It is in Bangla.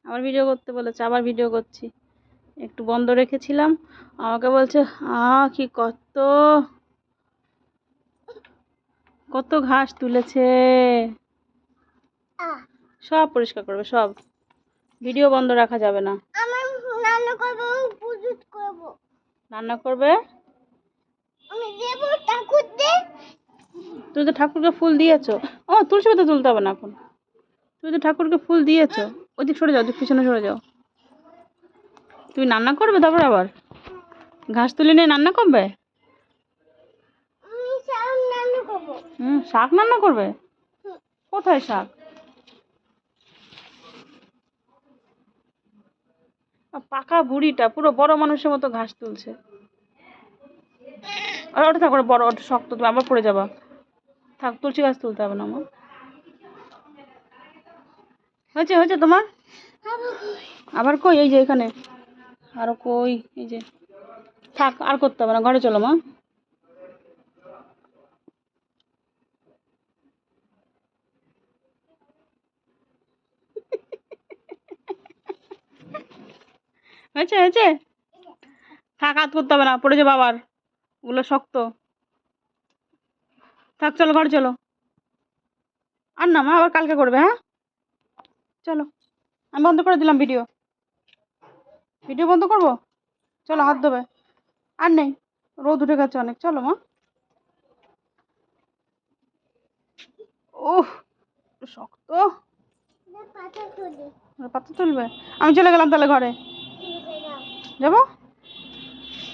আবার ভিডিও করতে বলেছে, আবার ভিডিও করছি। একটু বন্ধ রেখেছিলাম, আমাকে বলছে কি কত কত ঘাস তুলেছে, সব পরিষ্কার করবে, সব ভিডিও বন্ধ রাখা যাবে না। রান্না করবে, তুই তো ঠাকুরকে ফুল দিয়েছো। তুলসী পাতা তুলতে হবে না এখন, তুই তো ঠাকুরকে ফুল দিয়েছো। ওইদিক সরে যাও, ওদিক পিছনে সরে যাও। তুই রান্না করবে, তারপর আবার ঘাস তুলে নিয়ে রান্না করবে। শাক রান্না করবে? কোথায় শাক? পাকা বুড়িটা পুরো বড় মানুষের মতো ঘাস তুলছে। আর ওটা থাক, বড়, ওটা শক্ত, তুমি আবার পড়ে যাবা। থাক, তুলসী গাছ তুলতে হবে না আমার। হয়েছে হয়েছে তোমার? আবার কই? এই যে এখানে। আরো কই? এই যে। থাক, আর করতে হবে না, ঘরে চলো মা। হয়েছে হয়েছে, থাক, হাত করতে হবে না, পড়ে যাবো আবার, ওগুলো শক্ত। থাক, চলো ঘরে চলো। আর না মা, আবার কালকে করবে। হ্যাঁ চলো, আমি বন্ধ করে দিলাম ভিডিও। ভিডিও বন্ধ করবো, চলো হাত ধোবে। আর নেই, রোদ উঠে গেছে অনেক, চলো মা। ওহ, শক্ত। পাতা তুলবে? আমি চলে গেলাম তাহলে ঘরে। যাবো।